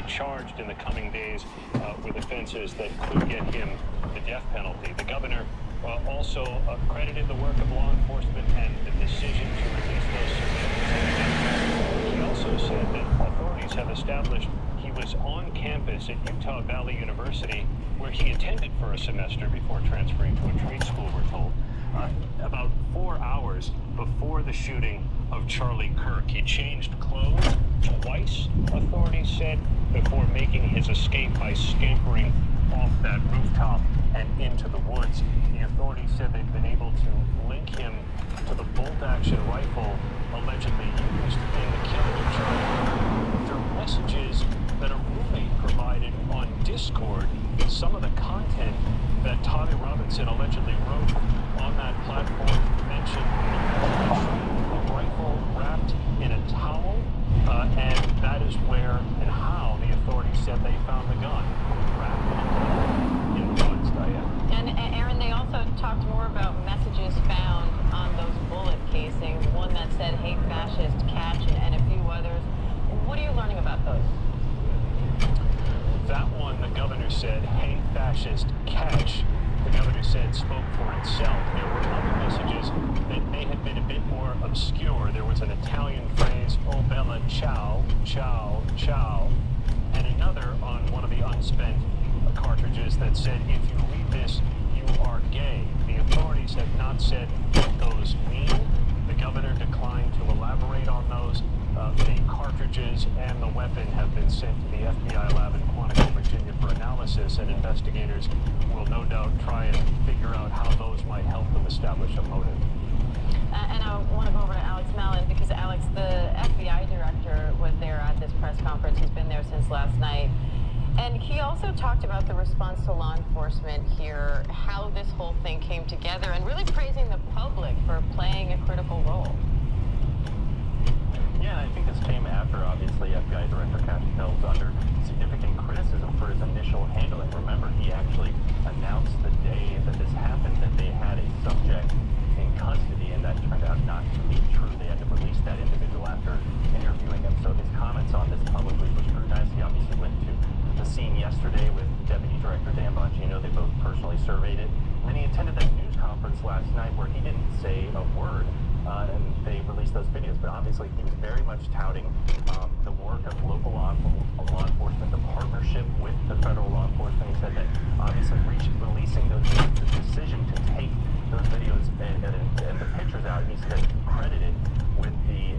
charged in the coming days with offenses that could get him the death penalty. The governor also credited the work of law enforcement and the decision to release those surveillance. He also said that authorities have established he was on campus at Utah Valley University, where he attended for a semester before transferring to a trade school, we're told. About 4 hours before the shooting of Charlie Kirk, he changed clothes twice, authorities said, before making his escape by scampering off that rooftop and into the woods. The authorities said they've been able to link him to the bolt-action rifle allegedly used in the killing of Charlie through messages that a roommate provided on Discord. Some of the content that Tommy Robinson allegedly wrote on that platform mentioned a rifle wrapped in a towel, and that is where and how the authorities said they found the gun, wrapped in a towel in the woods, Diane. And Aaron, they also talked more about messages found on those bullet casings, one that said "Hate Fascist, Catch," and a few others. What are you learning about those? That one, the governor said, "Hey, fascist, catch." The governor said spoke for itself. There were other messages that may have been a bit more obscure. There was an Italian phrase, "Oh bella ciao, ciao, ciao," and another on one of the unspent cartridges that said, "If you read this, you are gay." The authorities have not said what those mean. The governor declined to elaborate on those. The cartridges and the weapon have been sent to the FBI lab in Quantico, Virginia for analysis, and investigators will no doubt try and figure out how those might help them establish a motive. And I want to go over to Alex Mallon, because Alex, the FBI director, was there at this press conference. He's been there since last night. And he also talked about the response to law enforcement here, how this whole thing came together, and really praising the public for playing a critical role. Yeah, I think this came after, obviously, FBI Director Cashel was under significant criticism for his initial handling. Remember, he actually announced the day that this happened that they had a subject in custody, and that turned out not to be true. They had to release that individual after interviewing him. So his comments on this publicly were scrutinized. He obviously went to the scene yesterday with Deputy Director Dan Bongino. They both personally surveyed it. And then he attended that news conference last night where he didn't say a word. And they released those videos, but obviously he was very much touting the work of local law enforcement, the partnership with the federal law enforcement. He said that obviously releasing those videos, the decision to take those videos and the pictures out, he said credited with the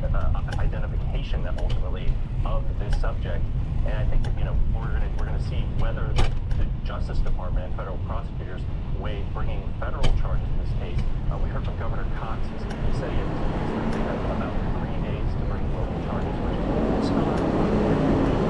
identification that ultimately of this subject. And I think that, we're gonna see whether the Justice Department and federal prosecutors weigh bringing federal charges in this case. We heard from Governor Cox. He said he had about 3 days to bring local charges, which is not.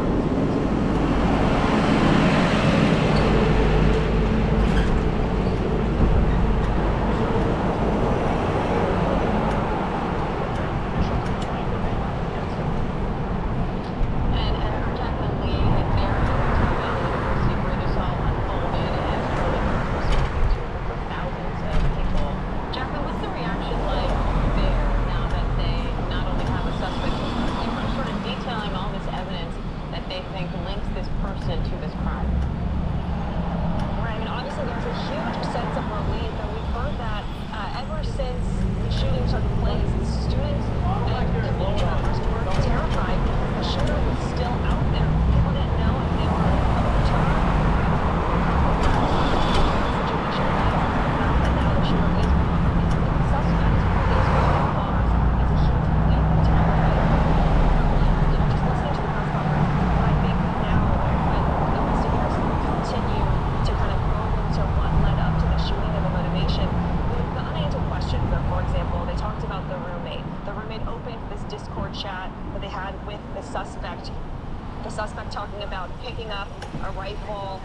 Talking about picking up a rifle,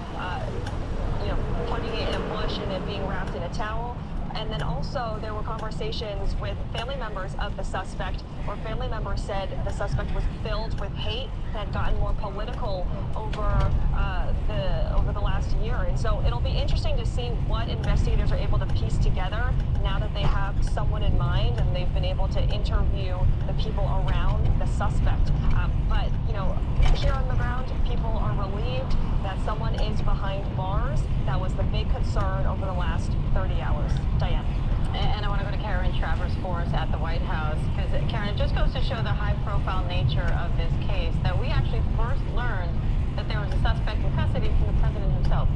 plunging it in a bush and it being wrapped in a towel. And then also there were conversations with family members of the suspect, where family members said the suspect was filled with hate and had gotten more political over the last year. And so it'll be interesting to see what investigators are able to piece together now that they have someone in mind and they've been able to interview the people around the suspect. But here on the ground, people are that someone is behind bars. That was the big concern over the last 30 hours. Diane. And I want to go to Karen Travers for us at the White House, because Karen, it just goes to show the high-profile nature of this case that we actually first learned that there was a suspect in custody from the president himself.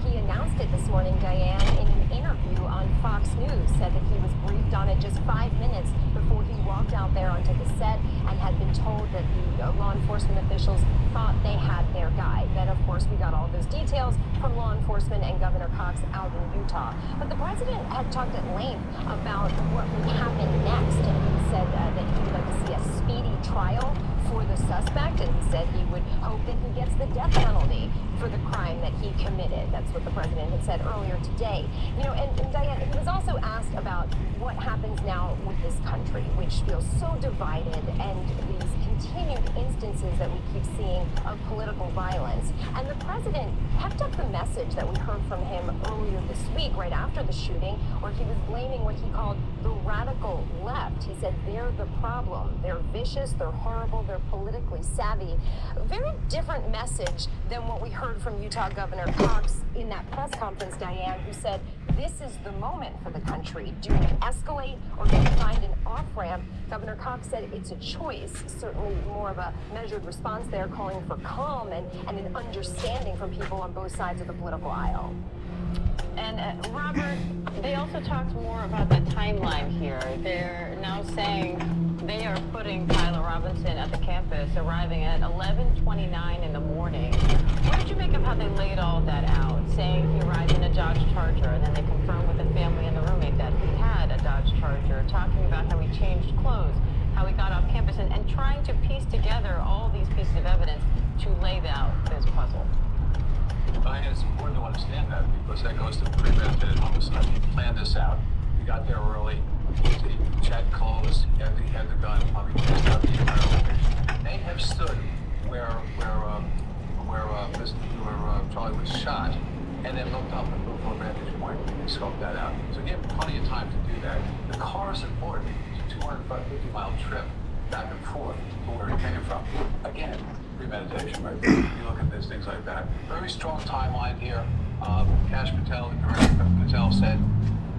He announced it this morning, Diane, in an interview on Fox News, said that he was briefed on it just 5 minutes before he walked out there onto the set and had been told that the law enforcement officials thought they had their guy. Then, of course, we got all those details from law enforcement and Governor Cox out in Utah. But the president had talked at length about what would happen next, and he said that he would like to see a speedy trial for the suspect, and he said he would hope that he gets the death penalty for the crime that he committed. That's what the president had said earlier today. You know, and Diane, he was also asked about what happens now with this country, which feels so divided, and these continued instances that we keep seeing of political violence. And the president kept up the message that we heard from him earlier this week, right after the shooting, where he was blaming what he called the radical left. He said they're the problem. They're vicious, they're horrible, they're politically savvy. A very different message than what we heard from Utah Governor Cox in that press conference, Diane, who said this is the moment for the country. Do we escalate or do we find an off-ramp? Governor Cox said it's a choice. Certainly more of a measured response there, calling for calm and an understanding from people on both sides of the political aisle. And Robert, they also talked more about the timeline here. They're now saying they are putting Tyler Robinson at the campus, arriving at 11:29 in the morning. What did you make of how they laid all that out, saying he arrived in a Dodge Charger, and then they confirmed with the family and the roommate that he had a Dodge Charger, talking about how he changed clothes, how he got off campus, and trying to piece together all these pieces of evidence to lay out this puzzle. Diane, it's important to understand that because that goes to premeditated homicide. He planned this out. He got there early. He checked clothes. He had the gun. Probably passed out the entire location. They have stood where Charlie was shot, and then looked up and moved from a vantage point and scoped that out. So he had plenty of time to do that. The car is important. It's a 250-mile trip back and forth to where he came from. Again, premeditation, right? You look at this, things like that. Very strong timeline here. Cash Patel, Director Patel said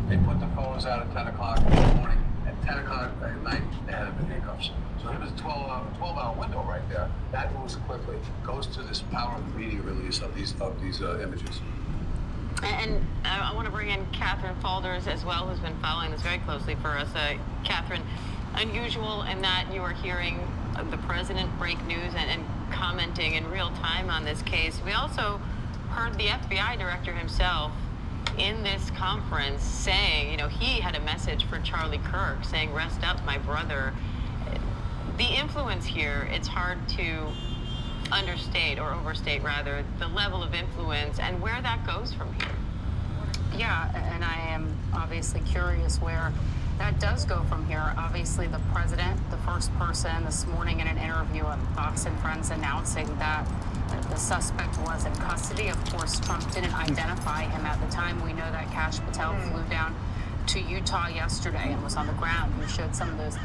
they put the photos out at 10 o'clock in the morning. At 10 o'clock at night, they had him in handcuffs. So it was a 12-hour window right there. That moves quickly. Goes to this power of the media release of these images. And I want to bring in Catherine Falders as well, who's been following this very closely for us. Catherine, unusual in that you are hearing the president break news and commenting in real time on this case. We also heard the FBI director himself in this conference saying, you know, he had a message for Charlie Kirk saying, rest up, my brother. The influence here, it's hard to understate or overstate, rather, the level of influence and where that goes from here. Yeah, and I am obviously curious where that does go from here. Obviously, the president, the first person this morning in an interview on Fox and Friends announcing that the suspect was in custody. Of course, Trump didn't identify him at the time. We know that Cash Patel flew down to Utah yesterday and was on the ground. We showed some of those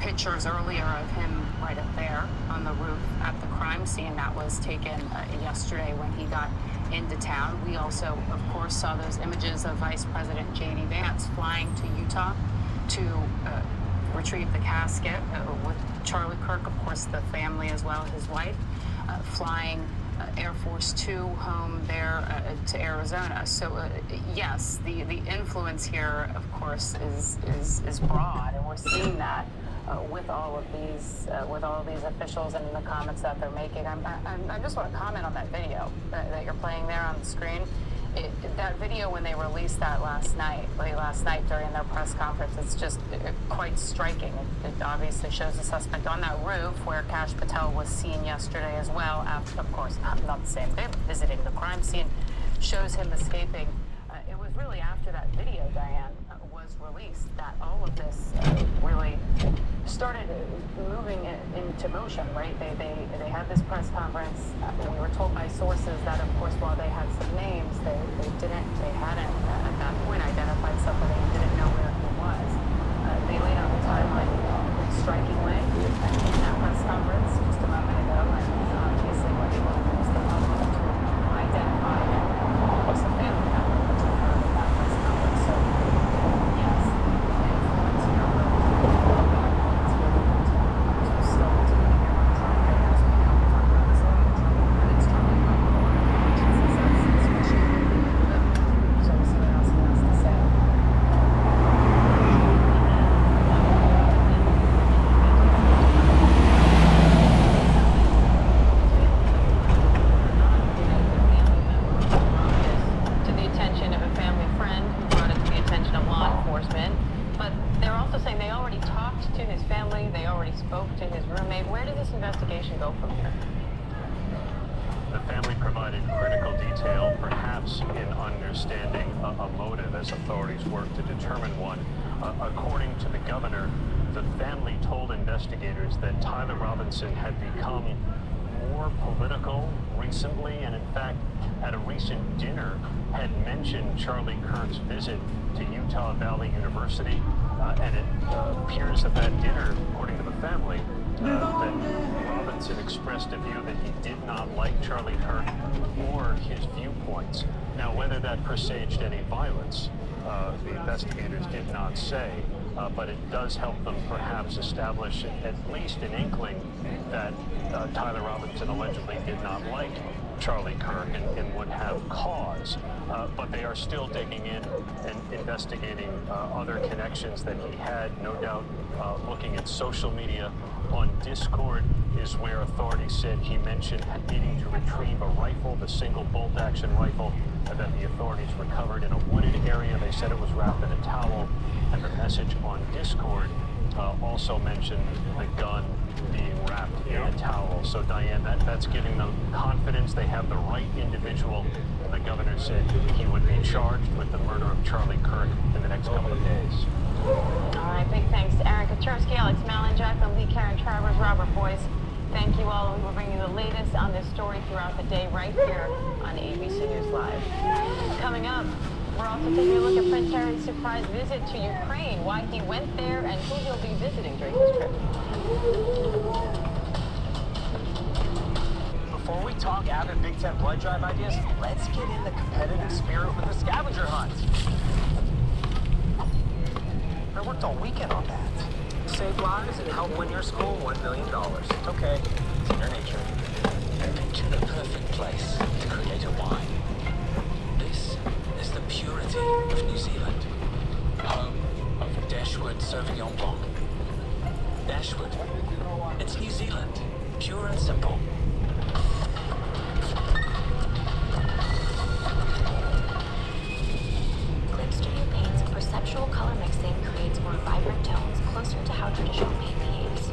pictures earlier of him right up there on the roof at the crime scene. That was taken yesterday when he got into town. We also, of course, saw those images of Vice President J.D. Vance flying to Utah to retrieve the casket with Charlie Kirk, of course, the family as well, his wife, flying Air Force Two home there to Arizona. So yes, the influence here, of course, is broad, and we're seeing that with all of these officials and the comments that they're making. I just want to comment on that video that you're playing there on the screen. That video, when they released that late last night during their press conference, it's just quite striking. It obviously shows the suspect on that roof where Cash Patel was seen yesterday as well, after, of course, not the same day, but visiting the crime scene, shows him escaping. It was really after that video, Diane, was released that all of this really started moving into motion, right? They had this press conference. We were told by sources that, of course, while they had some names, they hadn't at that point identified somebody and didn't know where he was. They laid out the timeline in a striking way in that press conference just a moment ago, and obviously were able to use the public to identify detail, perhaps in understanding a motive as authorities work to determine one. According to the governor, the family told investigators that Tyler Robinson had become more political recently, and in fact, at a recent dinner, had mentioned Charlie Kirk's visit to Utah Valley University, and it appears at that dinner, according to the family, that Robinson expressed a view that he did not like Charlie Kirk or his viewpoints. Now, whether that presaged any violence, the investigators did not say, but it does help them perhaps establish at least an inkling that Tyler Robinson allegedly did not like Charlie Kirk and would have cause. But they are still digging in and investigating other connections that he had, no doubt looking at social media. On Discord is where authorities said he mentioned needing to retrieve a rifle, the single bolt-action rifle that the authorities recovered in a wooded area. They said it was wrapped in a towel, and the message on Discord also mentioned the gun being wrapped in a towel. So Diane, that's giving them confidence they have the right individual. And the governor said he would be charged with the murder of Charlie Kirk in the next couple of days. All right, big thanks to Aaron Kaczynski, Alex Malin, Jacqueline Lee, Karen Travers, Robert Boyce. Thank you all. We will bring you the latest on this story throughout the day right here on ABC News Live. Coming up, we're also taking a look at Prince Harry's surprise visit to Ukraine, why he went there, and who he'll be visiting during his trip. Before we talk avid Big Ten blood drive ideas, let's get in the competitive spirit with the scavenger hunt. I worked all weekend on that. Save lives and help win your school $1 million. It's okay. It's in your nature. Picture the perfect place to create a wine. This is the purity of New Zealand. Home of Dashwood Sauvignon Blanc. Dashwood. It's New Zealand. Pure and simple. Clip Studio Paint's perceptual color mixing creates more vibrant tones closer to how traditional paint behaves.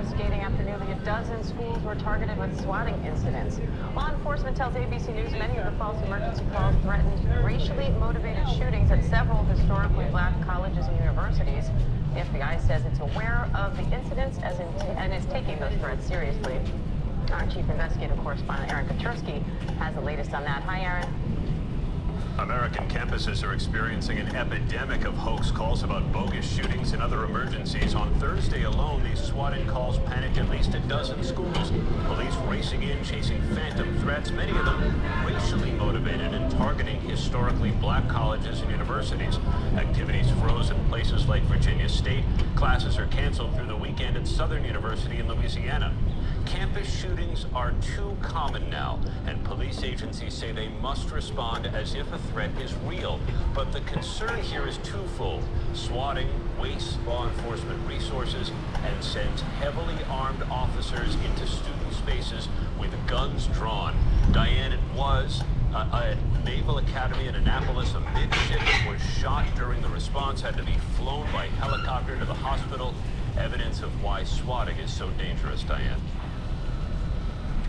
investigating after nearly a dozen schools were targeted with swatting incidents. Law enforcement tells ABC News many of the false emergency calls threatened racially motivated shootings at several historically black colleges and universities. The FBI says it's aware of the incidents and is taking those threats seriously. Our chief investigative correspondent, Aaron Katersky, has the latest on that. Hi, Aaron. American campuses are experiencing an epidemic of hoax calls about bogus shootings and other emergencies. On Thursday alone, these swatted calls panicked at least a dozen schools. Police racing in, chasing phantom threats, many of them racially motivated and targeting historically black colleges and universities. Activities froze in places like Virginia State. Classes are canceled through the weekend at Southern University in Louisiana. Campus shootings are too common now, and police agencies say they must respond as if a threat is real. But the concern here is twofold. Swatting wastes law enforcement resources and sends heavily armed officers into student spaces with guns drawn. Diane, it was a Naval Academy in Annapolis. A midshipman was shot during the response, had to be flown by helicopter to the hospital. Evidence of why swatting is so dangerous, Diane.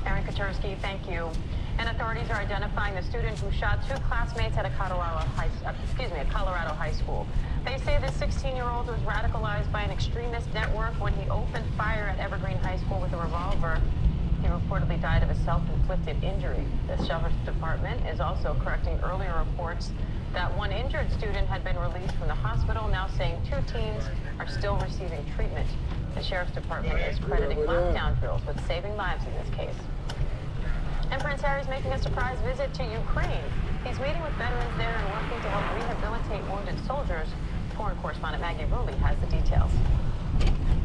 Aaron Katersky, thank you. And authorities are identifying the student who shot two classmates at a Colorado high school. They say the 16-year-old was radicalized by an extremist network when he opened fire at Evergreen High School with a revolver. He reportedly died of a self-inflicted injury. The Sheriff's Department is also correcting earlier reports that one injured student had been released from the hospital, now saying two teens are still receiving treatment. The Sheriff's Department is crediting lockdown drills with saving lives in this case. And Prince Harry's making a surprise visit to Ukraine. He's meeting with veterans there and working to help rehabilitate wounded soldiers. Foreign correspondent Maggie Rulli has the details.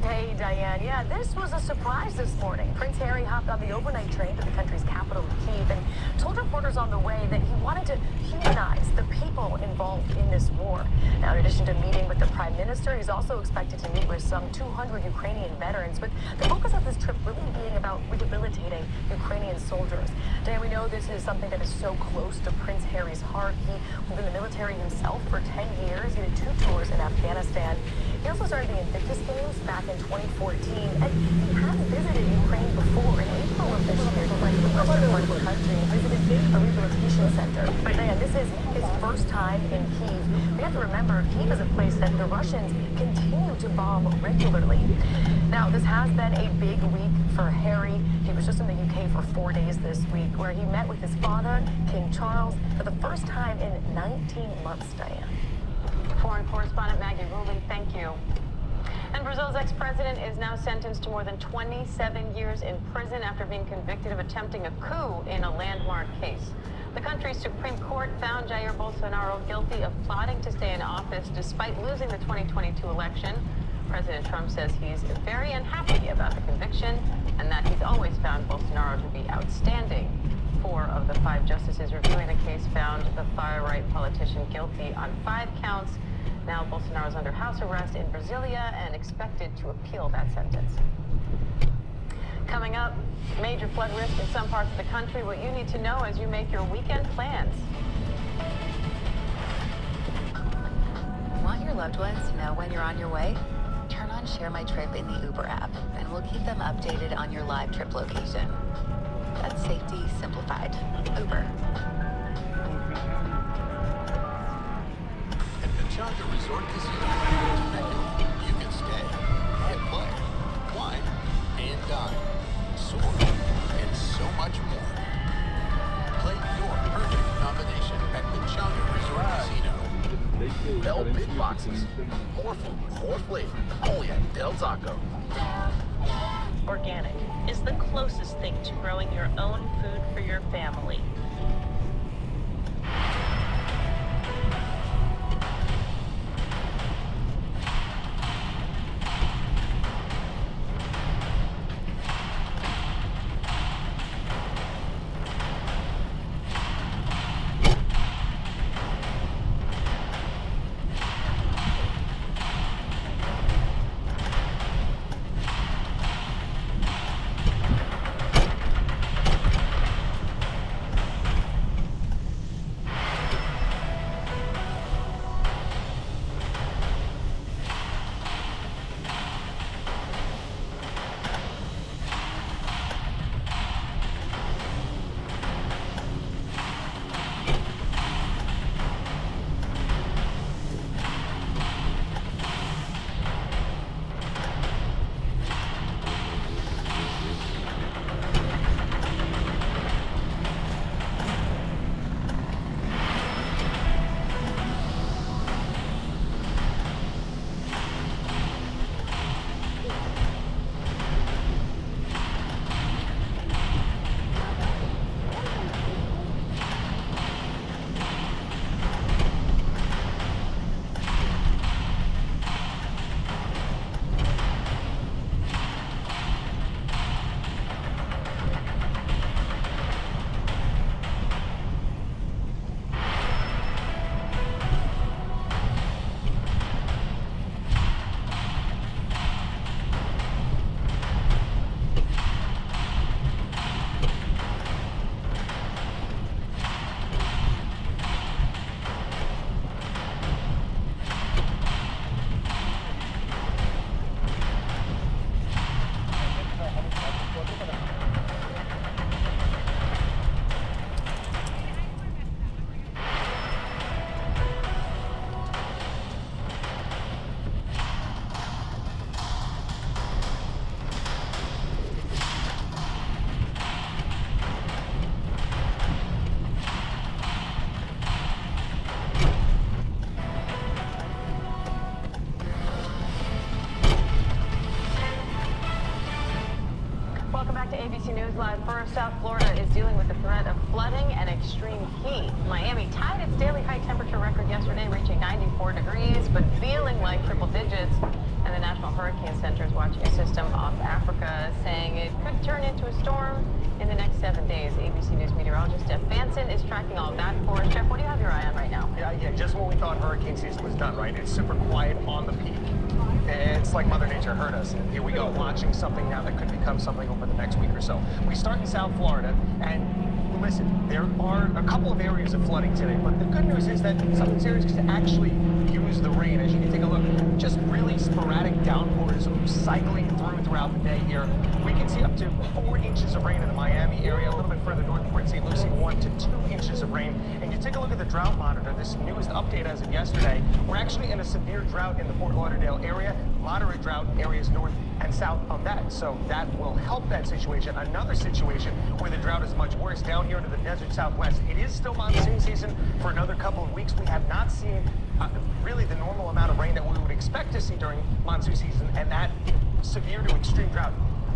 Hey, Diane. Yeah, this was a surprise this morning. Prince Harry hopped on the overnight train to the country's capital, Kyiv, and told reporters on the way that he wanted to humanize the people involved in this war. Now, in addition to meeting with the Prime Minister, he's also expected to meet with some 200 Ukrainian veterans, with the focus of this trip really being about rehabilitating Ukrainian soldiers. Diane, we know this is something that is so close to Prince Harry's heart. He was in the military himself for 10 years. He did 2 tours in Afghanistan. He also started the Invictus Games back in 2014, and he has visited Ukraine before. In April of this year, he went to the western part of the country and visited a rehabilitation center. But man, this is his first time in Kyiv. We have to remember, Kyiv is a place that the Russians continue to bomb regularly. Now, this has been a big week for Harry. He was just in the UK for 4 days this week, where he met with his father, King Charles, for the first time in 19 months, Diane. Foreign correspondent Maggie Rulli, thank you. And Brazil's ex-president is now sentenced to more than 27 years in prison after being convicted of attempting a coup in a landmark case. The country's Supreme Court found Jair Bolsonaro guilty of plotting to stay in office despite losing the 2022 election. President Trump says he's very unhappy about the conviction and that he's always found Bolsonaro to be outstanding. 4 of the 5 justices reviewing the case found the far-right politician guilty on 5 counts. Now Bolsonaro is under house arrest in Brasilia and expected to appeal that sentence. Coming up, major flood risk in some parts of the country. What you need to know as you make your weekend plans. Want your loved ones to know when you're on your way? Turn on Share My Trip in the Uber app, and we'll keep them updated on your live trip location. That's safety simplified. Uber. At Pechanga Resort Casino, you can stay and play, wine and dine, soar, and so much more. Play your perfect combination at Pechanga Resort Casino. Bell Big Boxes. More food, more flavor. Only at Del Taco. Organic is the closest thing to growing your own food for your family. 4 degrees, but feeling like triple digits. And the National Hurricane Center is watching a system off Africa, saying it could turn into a storm in the next 7 days. ABC News meteorologist Jeff Vanson is tracking all of that for us. Jeff, what do you have your eye on right now? Yeah, just when we thought hurricane season was done, right? It's super quiet on the peak. It's like Mother Nature heard us, and here we go, launching something now that could become something over the next week or so. We start in South Florida, and listen, there are a couple of areas of flooding today, but the good news is that some of these areas can actually use the rain. As you can take a look, just really sporadic downpours cycling throughout the day here. We can see up to 4 inches of rain in the Miami area, a little bit further north Port St. Lucie, 1 to 2 inches of rain. And you take a look at the drought monitor, this newest update as of yesterday, we're actually in a severe drought in the Fort Lauderdale area, moderate drought areas north and south of that. So that will help that situation. Another situation where the drought is much worse down here into the desert Southwest. It is still monsoon season for another couple of weeks. We have not seen really the normal amount of rain that we would expect to see during monsoon season, and that severe to extreme drought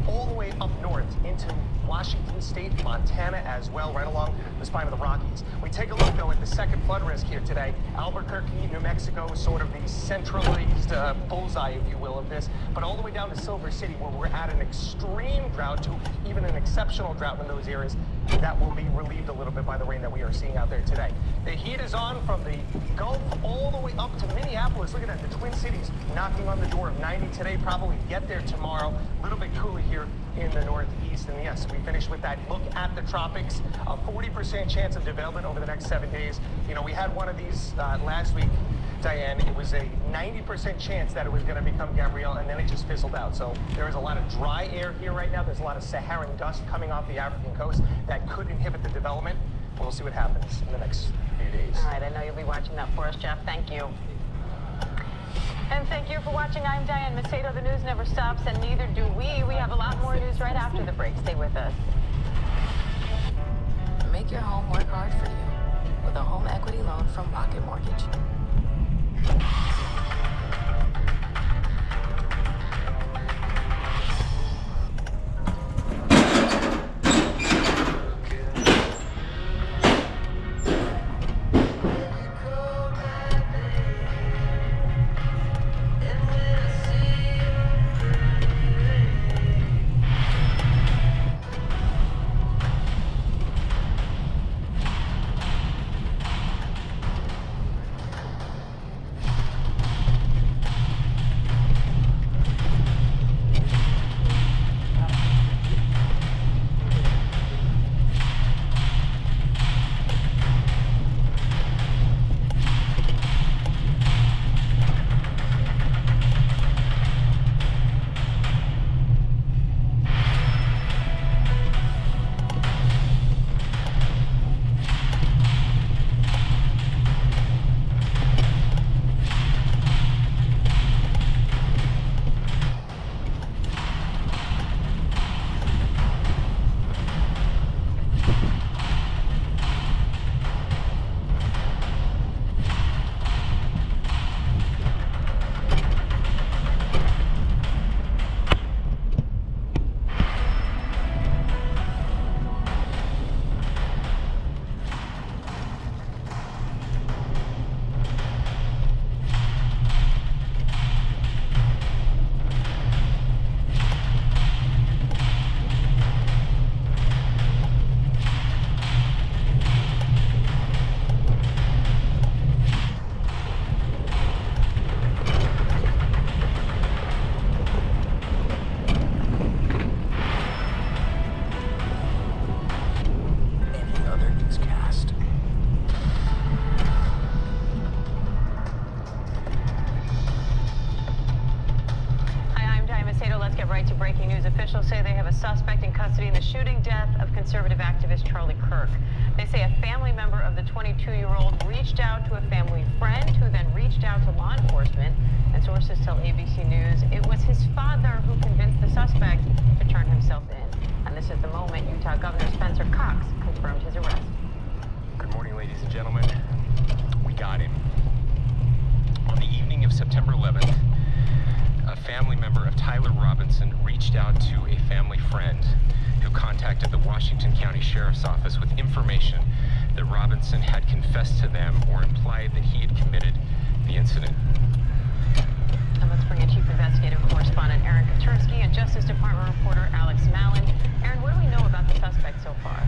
all the way up north into Washington State, Montana as well, right along the spine of the Rockies. We take a look, though, at the second flood risk here today. Albuquerque, New Mexico, sort of the centralized bullseye, if you will, of this, but all the way down to Silver City, where we're at an extreme drought to even an exceptional drought in those areas. That will be relieved a little bit by the rain that we are seeing out there today. The heat is on from the Gulf all the way up to Minneapolis. Look at that, the Twin Cities knocking on the door of 90 today, probably get there tomorrow. A little bit cooler here in the Northeast. And yes, we finished with that look at the tropics. A 40% chance of development over the next 7 days. You know, we had one of these last week, Diane. It was a 90% chance that it was going to become Gabrielle, and then it just fizzled out. So there is a lot of dry air here right now. There's a lot of Saharan dust coming off the African coast that could inhibit the development. We'll see what happens in the next few days. All right, I know you'll be watching that for us, Jeff. Thank you. And thank you for watching. I'm Diane Macedo. The news never stops, and neither do we. We have a lot more news right after the break. Stay with us. Make your home work hard for you with a home equity loan from Rocket Mortgage. Officials say they have a suspect in custody in the shooting death of conservative activist Charlie Kirk. They say a family member of the 22-year-old reached out to a family friend who then reached out to law enforcement. And sources tell ABC News it was his father who convinced the suspect to turn himself in. And this is the moment Utah Governor Spencer Cox confirmed his arrest. Good morning, ladies and gentlemen. We got him. On the evening of September 11th, a family member of Tyler Robinson reached out to a family friend who contacted the Washington County Sheriff's Office with information that Robinson had confessed to them or implied that he had committed the incident. And let's bring in Chief Investigative Correspondent Aaron Katersky and Justice Department reporter Alex Mallon. Aaron, what do we know about the suspect so far?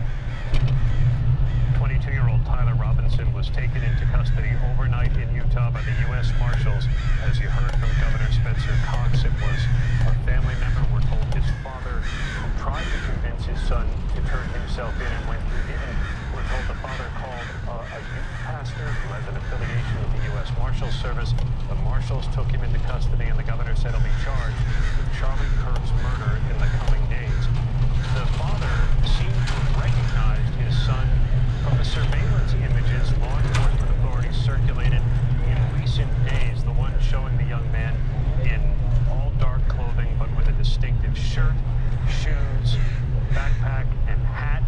22-year-old Tyler Robinson was taken into custody overnight in Utah by the U.S. Marshals. As you heard from Governor Spencer Cox, it was a family member, we're told his father, who tried to convince his son to turn himself in, and when he didn't, we're told the father called a youth pastor who has an affiliation with the U.S. Marshals Service. The Marshals took him into custody, and the governor said he'll be charged with Charlie Kirk's murder in the coming days. The father seemed to have recognized his son from the surveillance images law enforcement authorities circulated in recent days, the one showing the young man in all dark clothing but with a distinctive shirt, shoes, backpack, and hat.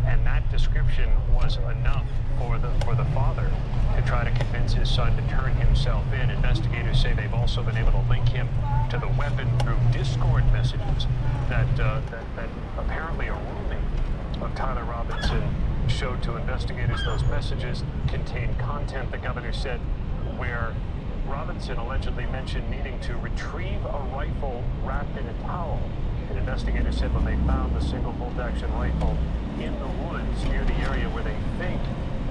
And that description was enough for the father to try to convince his son to turn himself in. Investigators say they've also been able to link him to the weapon through Discord messages that apparently a roommate of Tyler Robinson showed to investigators. Those messages contained content, the governor said, where Robinson allegedly mentioned needing to retrieve a rifle wrapped in a towel. And investigators said when they found the single bolt-action rifle in the woods near the area where they think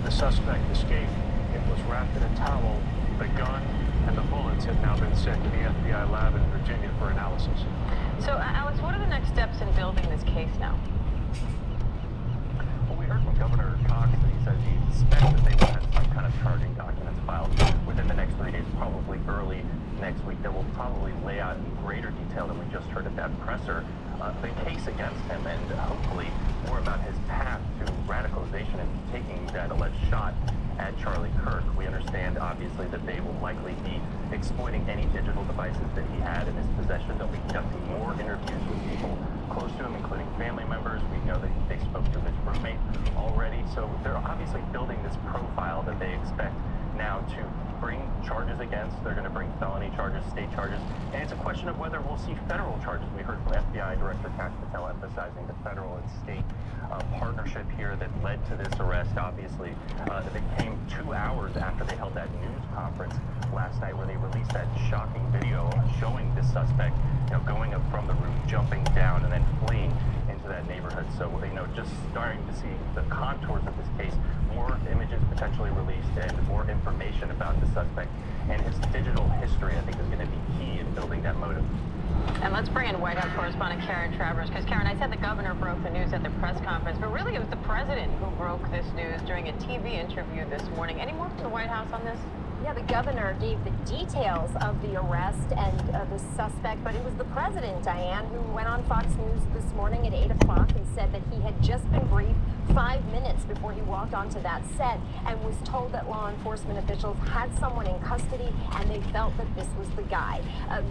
the suspect escaped, it was wrapped in a towel. The gun and the bullets have now been sent to the FBI lab in Virginia for analysis. So, Alex, what are the next steps in building this case now? Well, we heard from Governor Cox that he says he expects that they will have some kind of charging documents filed within the next 3 days, probably early next week, that will probably lay out in greater detail than we just heard at that presser the case against him, and hopefully more about his path to radicalization and taking that alleged shot at Charlie Kirk. We understand, obviously, that they will likely be exploiting any digital devices that he had in his possession. They'll be conducting more interviews with people close to him, including family members. We know that they spoke to his roommate already. So they're obviously building this profile that they expect now to bring charges against. They're going to bring felony charges, state charges, and it's a question of whether we'll see federal charges. We heard from FBI Director Kash Patel emphasizing the federal and state partnership here that led to this arrest. Obviously, that it came 2 hours after they held that news conference last night where they released that shocking video showing this suspect, going up from the roof, jumping down, and then fleeing into that neighborhood. So, just starting to see the contours of this case, more images potentially released and more information about the suspect and his digital history, I think, is going to be key in building that motive. And let's bring in White House correspondent Karen Travers, because Karen, I said the governor broke the news at the press conference, but really it was the president who broke this news during a TV interview this morning. Any more from the White House on this? Yeah, the governor gave the details of the arrest and the suspect, but it was the president, Diane, who went on Fox News this morning at 8 o'clock and said that he had just been briefed 5 minutes before he walked onto that set and was told that law enforcement officials had someone in custody and they felt that this was the guy.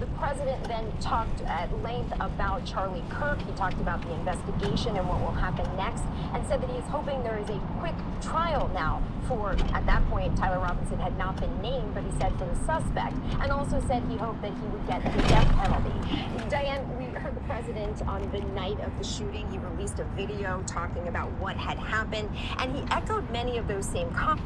The president then talked at length about Charlie Kirk. He talked about the investigation and what will happen next, and said that he is hoping there is a quick trial now for, at that point, Tyler Robinson had not been named, but he said for the suspect, and also said he hoped that he would get the death penalty. Diane, we heard the president on the night of the shooting. He released a video talking about what had happened, and he echoed many of those same comments.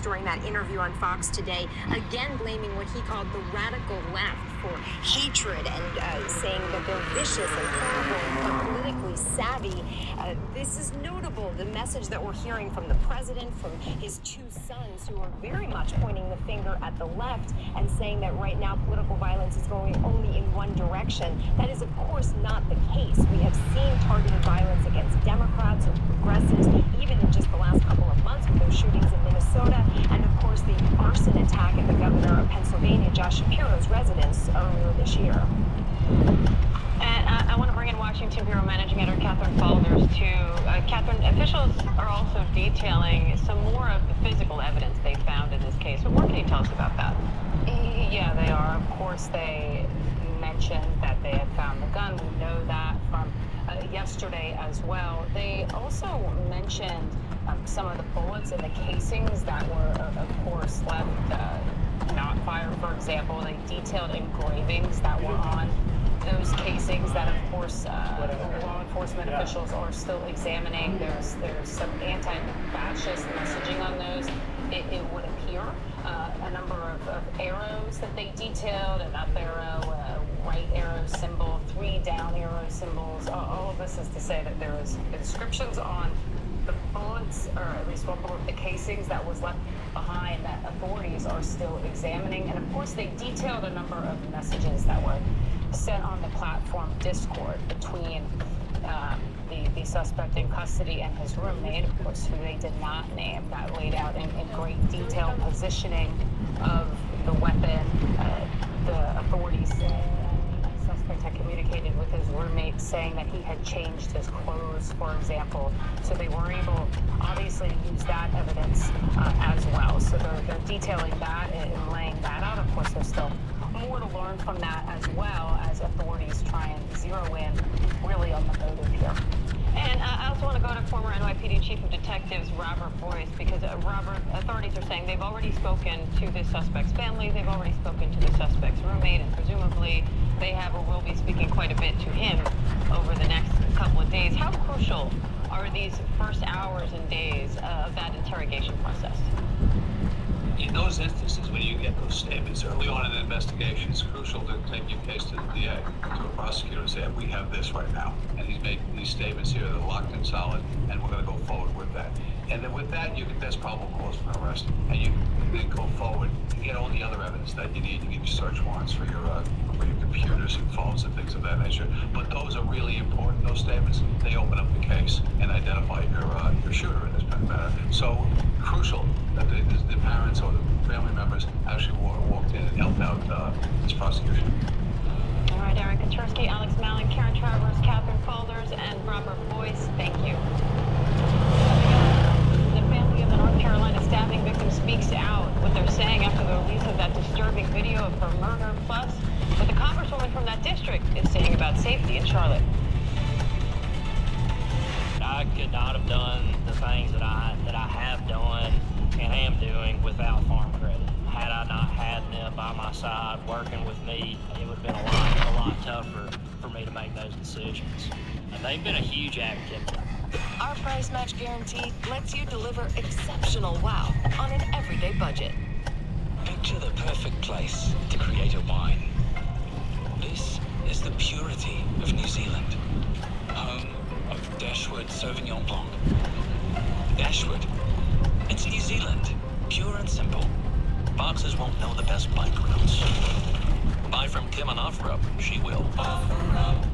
During that interview on Fox today, again blaming what he called the radical left for hatred and saying that they're vicious and horrible but politically savvy. This is notable, the message that we're hearing from the president, from his two sons, who are very much pointing the finger at the left and saying that right now political violence is going only in one direction. That is, of course, not the case. We have seen targeted violence against Democrats or progressives, even in just the last couple of months with those shootings in Minnesota, and of course the arson attack at the governor of Pennsylvania, Josh Shapiro's residence earlier this year. And I want to bring in Washington Bureau Managing Editor Catherine Falders too. Catherine, officials are also detailing some more of the physical evidence they found in this case. What more can you tell us about that? Yeah, they are. Of course, they mentioned that they had found the gun. We know that from yesterday as well. They also mentioned some of the bullets and the casings that were, of course, left not fired. For example, they detailed engravings that were on those casings that, of course, law enforcement officials are still examining. There's some anti-fascist messaging on those. It would appear a number of arrows that they detailed, an up arrow, right arrow symbol, 3 down arrow symbols. All of this is to say that there was inscriptions on the bullets, or at least one bullet, the casings that was left behind, that authorities are still examining. And of course, they detailed a number of messages that were sent on the platform Discord between the suspect in custody and his roommate, of course, who they did not name. That laid out in great detail positioning of the weapon. The authorities said the suspect had communicated with his roommate saying that he had changed his clothes, for example. So they were able, obviously, to use that evidence as well. So they're detailing that and laying that out. Of course, there's still more to learn from that, as well as authorities try and zero in really on the motive here. And I also want to go to former NYPD Chief of Detectives Robert Boyce, because Robert, authorities are saying they've already spoken to the suspect's family, they've already spoken to the suspect's roommate, and presumably they have or will be speaking quite a bit to him over the next couple of days. How crucial are these first hours and days of that interrogation process? In those instances, when you get those statements early on in an investigation, it's crucial to take your case to the DA, to a prosecutor, and say, we have this right now. And he's made these statements here that are locked in solid, and we're going to go forward with that. And then with that, that's probable cause for an arrest. And you can then go forward and get all the other evidence that you need to get your search warrants for your computers and phones and things of that nature. But those are really important, those statements. They open up the case and identify your shooter in this matter. So crucial that the parents or the family members actually walked in and helped out this prosecution. All right, Aaron Katersky, Alex Mallon, Karen Travers, Catherine Falders, and Robert Boyce, thank you. The family of the North Carolina stabbing victim speaks out, what they're saying after the release of that disturbing video of her murder, plus what the congresswoman from that district is saying about safety in Charlotte. I could not have done the things that I have done and am doing without Farm Credit. Had I not had them by my side working with me, it would have been a lot tougher for me to make those decisions. And they've been a huge advocate. Our price match guarantee lets you deliver exceptional wow on an everyday budget. Picture the perfect place to create a wine. This is the purity of New Zealand, home of Dashwood Sauvignon Blanc. Dashwood, it's New Zealand, pure and simple. Boxers won't know the best wine grounds. Buy from Kim and OfferUp, she will. OfferUp.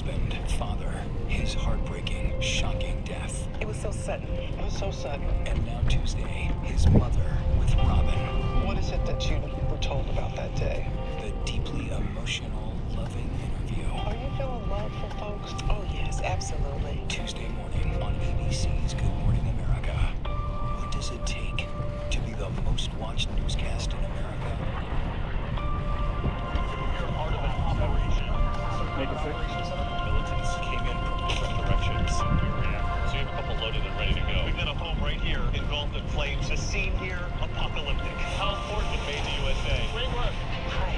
husband, father, his heartbreaking, shocking death. It was so sudden. It was so sudden. And now Tuesday, his mother with Robin. What is it that you were told about that day? The deeply emotional, loving interview. Are you feeling love for folks? Oh, yes, absolutely. Tuesday morning on ABC's Good Morning America. What does it take to be the most watched newscast in America? You're part of an operation. Militants came in from different directions. So you have a couple loaded and ready to go. We've got a home right here engulfed in flames. The scene here, apocalyptic. How important it made the USA. Great work. Hi.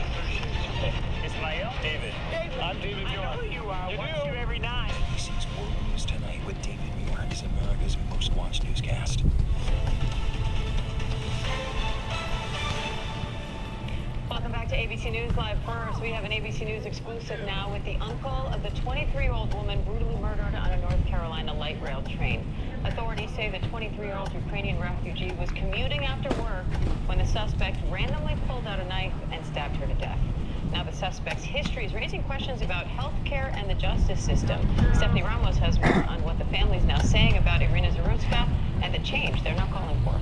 Ismael? David. I'm David Muir. I know who you are. I watch you every night. ABC's World News Tonight with David Muir is America's most watched newscast. Welcome back to ABC News Live. First, we have an ABC News exclusive now with the uncle of the 23-year-old woman brutally murdered on a North Carolina light rail train. Authorities say the 23-year-old Ukrainian refugee was commuting after work when the suspect randomly pulled out a knife and stabbed her to death. Now, the suspect's history is raising questions about health care and the justice system. Stephanie Ramos has more on what the family's now saying about Irina Zarutska and the change they're now calling for.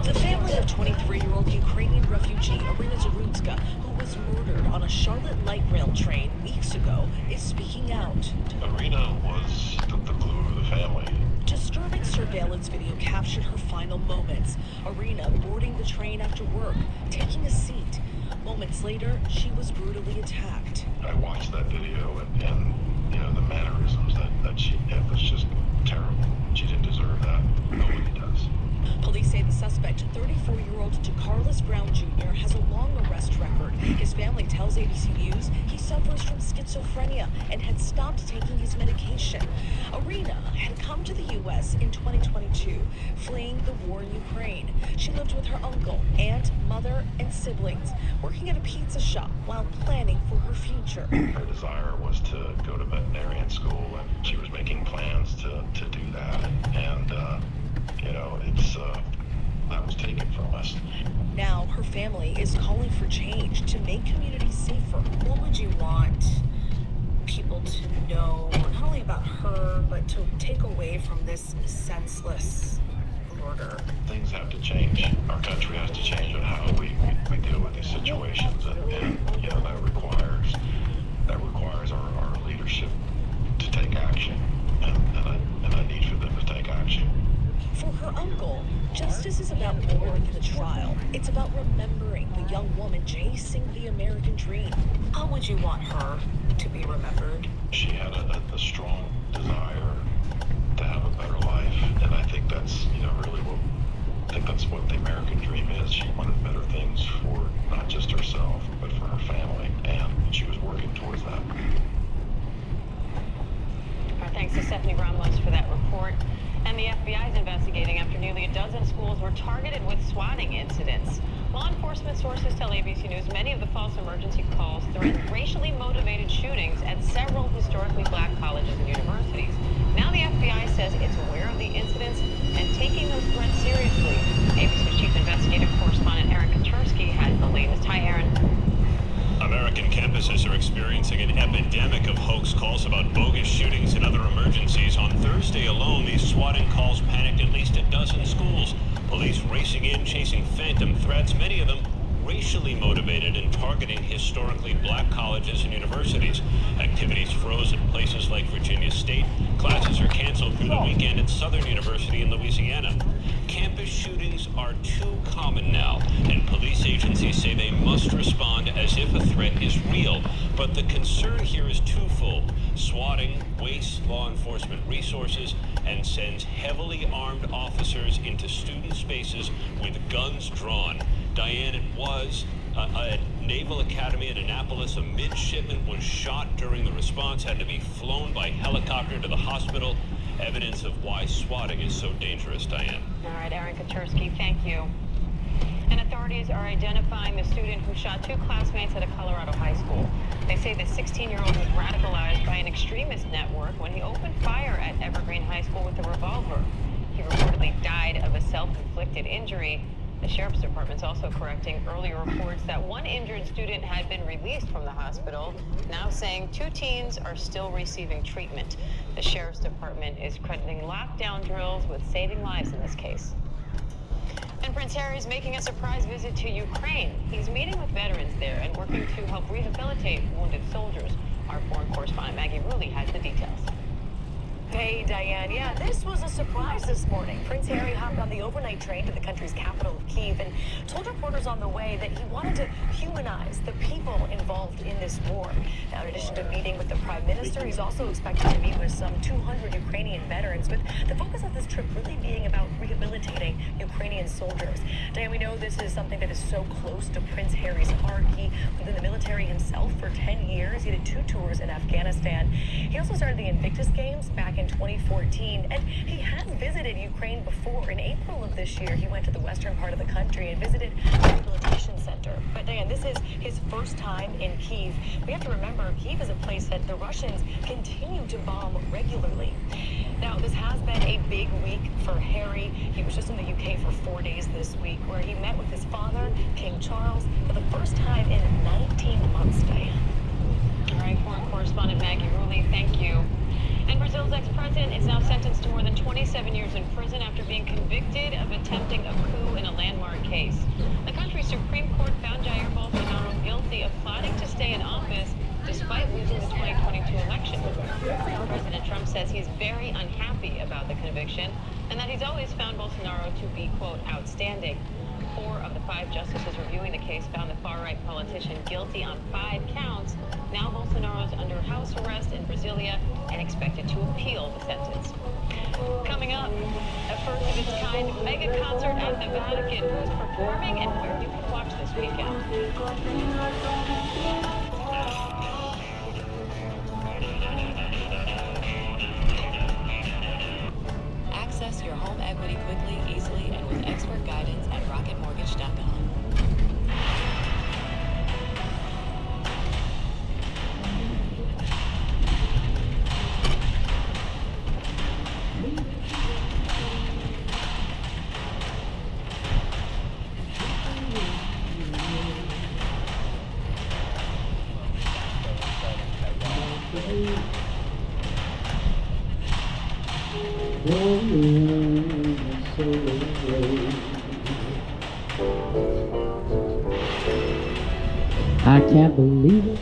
The family of 23-year-old Ukrainian refugee Irina Zarutska, who was murdered on a Charlotte light rail train weeks ago, is speaking out. Irina was the glue of the family. Disturbing surveillance video captured her final moments. Irina boarding the train after work, taking a seat. Moments later, she was brutally attacked. I watched that video and you know, the mannerisms that she had was just terrible. She didn't deserve that. Nobody does. Police say the suspect, 34-year-old DeCarlos Brown Jr., has a long arrest record. His family tells ABC News he suffers from schizophrenia and had stopped taking his medication. Irina had come to the U.S. in 2022, fleeing the war in Ukraine. She lived with her uncle, aunt, mother, and siblings, working at a pizza shop while planning for her future. Her desire was to go to veterinarian school, and she was making plans to do that. And you know, that was taken from us. Now her family is calling for change to make communities safer. What would you want people to know, not only about her, but to take away from this senseless murder? Things have to change. Our country has to change on how we deal with these situations, and you know, that requires our leadership to take action, and I need for them to take action. For her uncle, justice is about more than a trial. It's about remembering the young woman chasing the American dream. How would you want her to be remembered? She had a strong desire to have a better life, and I think that's, you know, really what the American dream is. She wanted better things for not just herself, but for her family, and she was working towards that. Our thanks to Stephanie Ramos for that report. And the FBI is investigating after nearly a dozen schools were targeted with swatting incidents. Law enforcement sources tell ABC News many of the false emergency calls threatened racially motivated shootings at several historically black colleges and universities. Now the FBI says it's aware of the incidents and taking those threats seriously. ABC's chief investigative correspondent Aaron Katursky has the latest. Hi, Aaron. American campuses are experiencing an epidemic of hoax calls about bogus shootings and other emergencies. On Thursday alone, these swatting calls panicked at least a dozen schools. Police racing in, chasing phantom threats, many of them racially motivated and targeting historically black colleges and universities. Activities froze at places like Virginia State. Classes are canceled through the weekend at Southern University in Louisiana. Campus shootings are too common now, and police agencies say they must respond as if a threat is real. But the concern here is twofold. Swatting wastes law enforcement resources and sends heavily armed officers into student spaces with guns drawn. Diane, it was at Naval Academy in Annapolis. A midshipman was shot during the response, had to be flown by helicopter to the hospital. Evidence of why swatting is so dangerous, Diane. All right, Aaron Katursky, thank you. And authorities are identifying the student who shot two classmates at a Colorado high school. They say the 16-year-old was radicalized by an extremist network when he opened fire at Evergreen High School with a revolver. He reportedly died of a self-inflicted injury. The Sheriff's Department's also correcting earlier reports that one injured student had been released from the hospital, now saying 2 teens are still receiving treatment. The Sheriff's Department is crediting lockdown drills with saving lives in this case. And Prince Harry's making a surprise visit to Ukraine. He's meeting with veterans there and working to help rehabilitate wounded soldiers. Our foreign correspondent Maggie Rulli has the details. Hey, Diane. Yeah, this was a surprise this morning. Prince Harry hopped on the overnight train to the country's capital of Kyiv and told reporters on the way that he wanted to humanize the people involved in this war. Now, in addition to meeting with the Prime Minister, he's also expected to meet with some 200 Ukrainian veterans, with the focus of this trip really being about rehabilitating Ukrainian soldiers. Diane, we know this is something that is so close to Prince Harry's heart. He was in the military himself for 10 years. He did 2 tours in Afghanistan. He also started the Invictus Games back in 2014, and he has visited Ukraine before. In April of this year, he went to the western part of the country and visited a rehabilitation center. But Diane, this is his first time in Kyiv. We have to remember, Kyiv is a place that the Russians continue to bomb regularly. Now, this has been a big week for Harry. He was just in the UK for 4 days this week, where he met with his father, King Charles, for the first time in 19 months, Diane. All right, foreign correspondent Maggie Rulli, thank you. And Brazil's ex-president is now sentenced to more than 27 years in prison after being convicted of attempting a coup in a landmark case. The country's Supreme Court found Jair Bolsonaro guilty of plotting to stay in office despite losing the 2022 election. President Trump says he's very unhappy about the conviction and that he's always found Bolsonaro to be, quote, outstanding. 4 of the 5 justices reviewing the case found the far-right politician guilty on 5 counts. Now Bolsonaro's under house arrest in Brasilia and expected to appeal the sentence. Coming up, a first of its kind mega concert at the Vatican. Who's performing and where you can watch this weekend. Access your home equity quickly, easily, and with expert guidance at rocketmortgage.com. I can't believe it.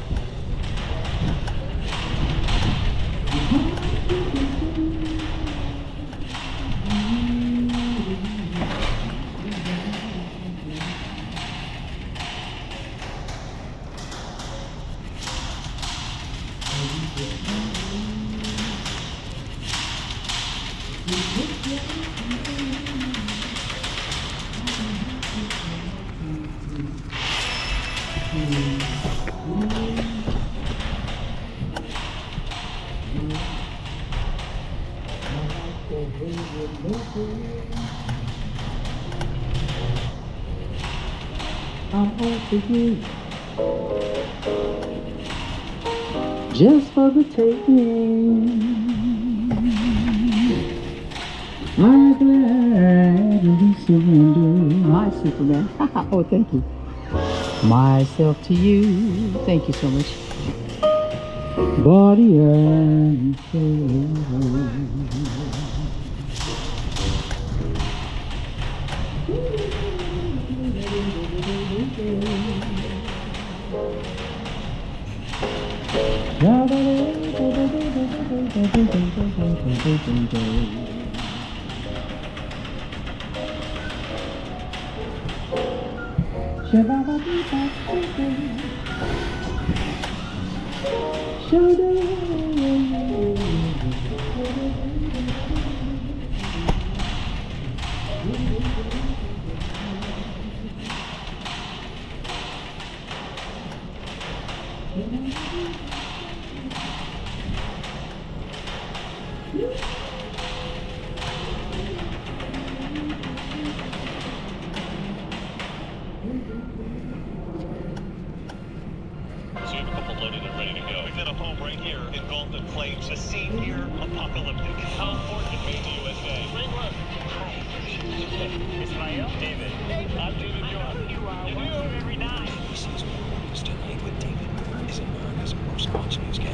I'm all for you, just for the taking. I'm glad we surrender. Hi, Superman. Oh, thank you. Myself to you. Thank you so much. Body and soul. Loaded and ready to go. We've got a home right here engulfed in flames. The scene here, apocalyptic. How important it may to USA. Ismael? David. I'm David York. You do every night. ABC's Tonight with David Miller is America's most watched newscast.